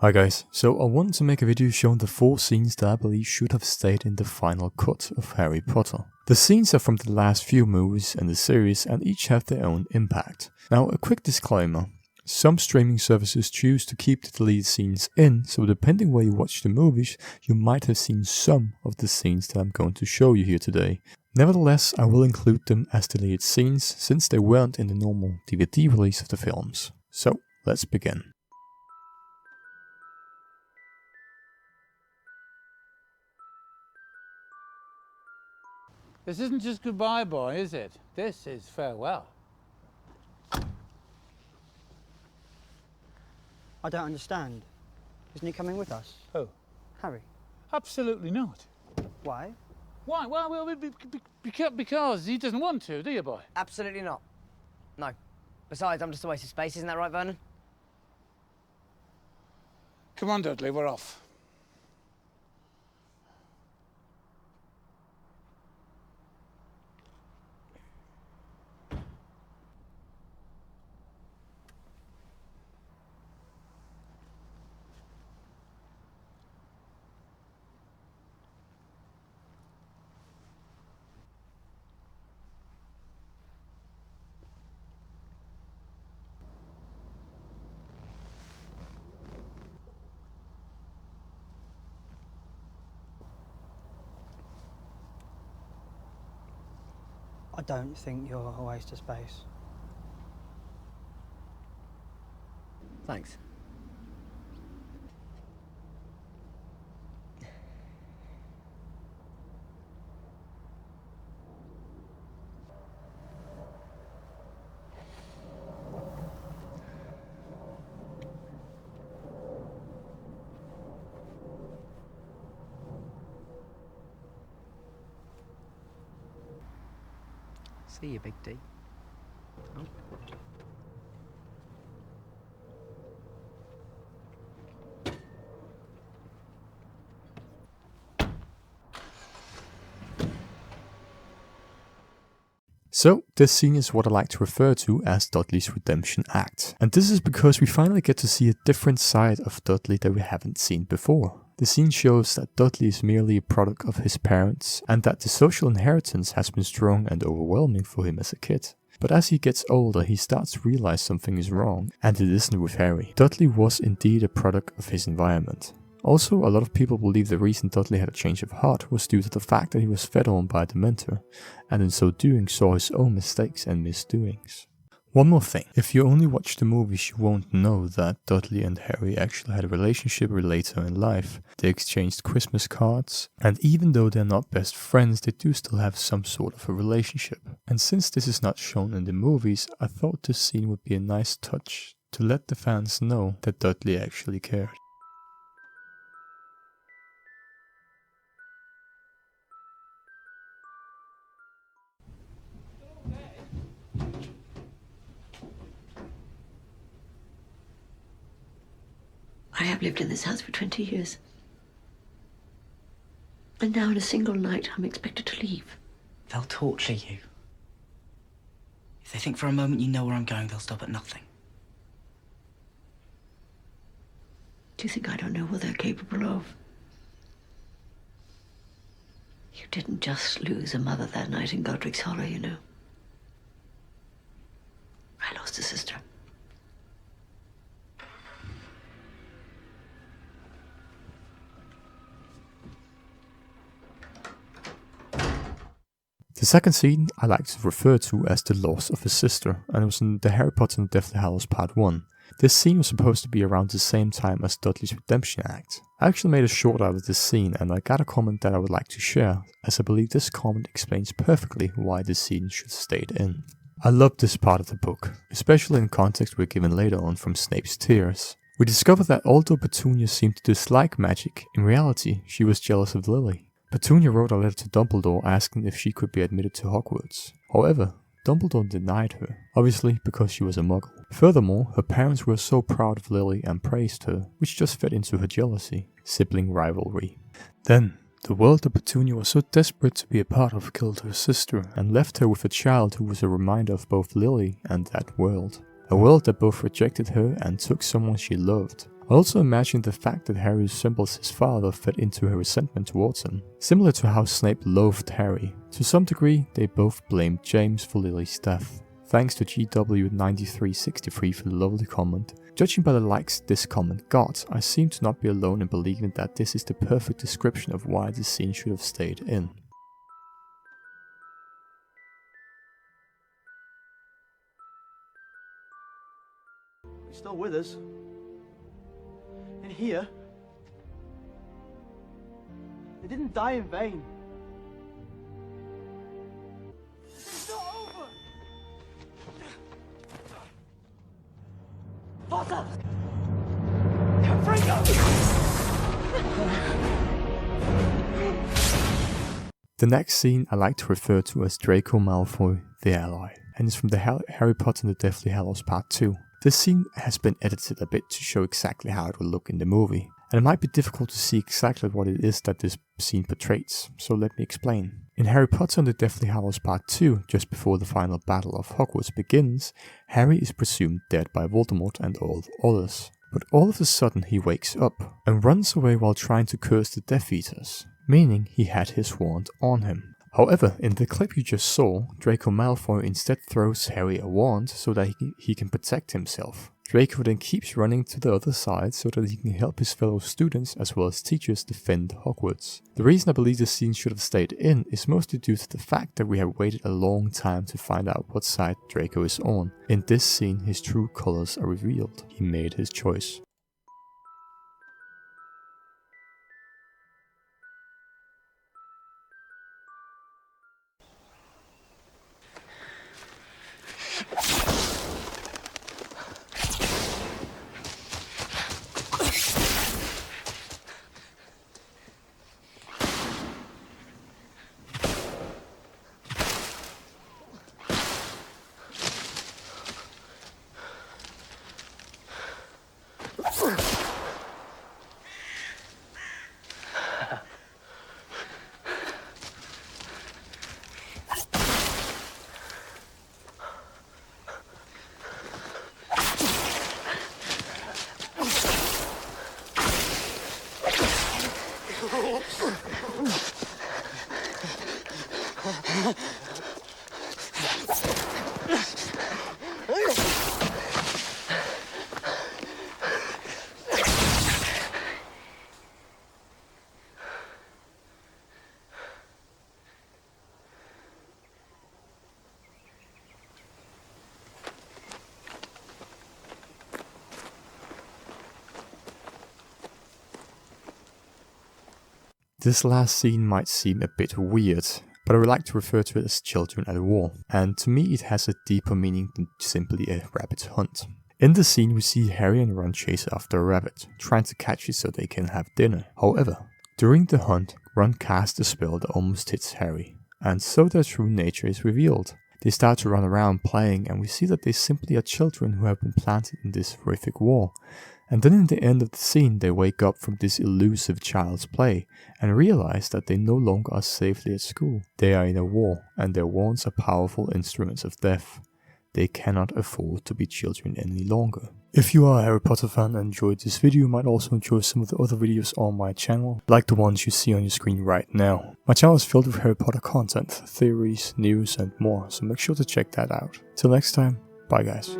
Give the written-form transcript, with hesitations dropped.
Hi guys, so I wanted to make a video showing the 4 scenes that I believe should have stayed in the final cut of Harry Potter. The scenes are from the last few movies in the series and each have their own impact. Now a quick disclaimer, some streaming services choose to keep the deleted scenes in, so depending where you watch the movies, you might have seen some of the scenes that I'm going to show you here today. Nevertheless, I will include them as deleted scenes since they weren't in the normal DVD release of the films. So let's begin. This isn't just goodbye, boy, is it? This is farewell. I don't understand. Isn't he coming with us? Who? Harry. Absolutely not. Why? Why? Well, because he doesn't want to, do you, boy? Absolutely not. No. Besides, I'm just a waste of space, isn't that right, Vernon? Come on, Dudley, we're off. I don't think you're a waste of space. Thanks. See you, Big D. Oh. So, this scene is what I like to refer to as Dudley's redemption act. And this is because we finally get to see a different side of Dudley that we haven't seen before. The scene shows that Dudley is merely a product of his parents and that the social inheritance has been strong and overwhelming for him as a kid. But as he gets older, he starts to realize something is wrong, and it isn't with Harry. Dudley was indeed a product of his environment. Also, a lot of people believe the reason Dudley had a change of heart was due to the fact that he was fed on by a Dementor, and in so doing saw his own mistakes and misdoings. One more thing, if you only watch the movies you won't know that Dudley and Harry actually had a relationship later in life. They exchanged Christmas cards, and even though they're not best friends, they do still have some sort of a relationship. And since this is not shown in the movies, I thought this scene would be a nice touch to let the fans know that Dudley actually cared. I have lived in this house for 20 years. And now in a single night, I'm expected to leave. They'll torture you. If they think for a moment you know where I'm going, they'll stop at nothing. Do you think I don't know what they're capable of? You didn't just lose a mother that night in Godric's Hollow, you know. I lost a sister. The second scene I like to refer to as the loss of a sister, and it was in the Harry Potter and the Deathly Hallows Part 1. This scene was supposed to be around the same time as Dudley's redemption act. I actually made a short out of this scene and I got a comment that I would like to share, as I believe this comment explains perfectly why this scene should have stayed in. I love this part of the book, especially in context we're given later on from Snape's tears. We discover that although Petunia seemed to dislike magic, in reality she was jealous of Lily. Petunia wrote a letter to Dumbledore asking if she could be admitted to Hogwarts. However, Dumbledore denied her, obviously because she was a muggle. Furthermore, her parents were so proud of Lily and praised her, which just fed into her jealousy, sibling rivalry. Then, the world that Petunia was so desperate to be a part of killed her sister and left her with a child who was a reminder of both Lily and that world. A world that both rejected her and took someone she loved. I also imagine the fact that Harry resembles his father fed into her resentment towards him. Similar to how Snape loathed Harry. To some degree, they both blamed James for Lily's death. Thanks to GW9363 for the lovely comment. Judging by the likes this comment got, I seem to not be alone in believing that this is the perfect description of why this scene should have stayed in. He's still with us. In here. They didn't die in vain. It's not over! Potter! The next scene I like to refer to as Draco Malfoy, the Ally, and it's from the Harry Potter and the Deathly Hallows Part 2. This scene has been edited a bit to show exactly how it will look in the movie, and it might be difficult to see exactly what it is that this scene portrays, so let me explain. In Harry Potter and the Deathly Hallows Part 2, just before the final battle of Hogwarts begins, Harry is presumed dead by Voldemort and all others. But all of a sudden he wakes up and runs away while trying to curse the Death Eaters, meaning he had his wand on him. However, in the clip you just saw, Draco Malfoy instead throws Harry a wand so that he can protect himself. Draco then keeps running to the other side so that he can help his fellow students as well as teachers defend Hogwarts. The reason I believe this scene should have stayed in is mostly due to the fact that we have waited a long time to find out what side Draco is on. In this scene, his true colors are revealed. He made his choice. This last scene might seem a bit weird, but I would like to refer to it as children at war, and to me it has a deeper meaning than simply a rabbit hunt. In the scene we see Harry and Ron chase after a rabbit, trying to catch it so they can have dinner. However, during the hunt, Ron casts a spell that almost hits Harry, and so their true nature is revealed. They start to run around playing, and we see that they simply are children who have been planted in this horrific war. And then in the end of the scene they wake up from this elusive child's play and realize that they no longer are safely at school. They are in a war, and their wands are powerful instruments of death. They cannot afford to be children any longer. If you are a Harry Potter fan and enjoyed this video, you might also enjoy some of the other videos on my channel, like the ones you see on your screen right now. My channel is filled with Harry Potter content, theories, news and more, so make sure to check that out. Till next time, bye guys.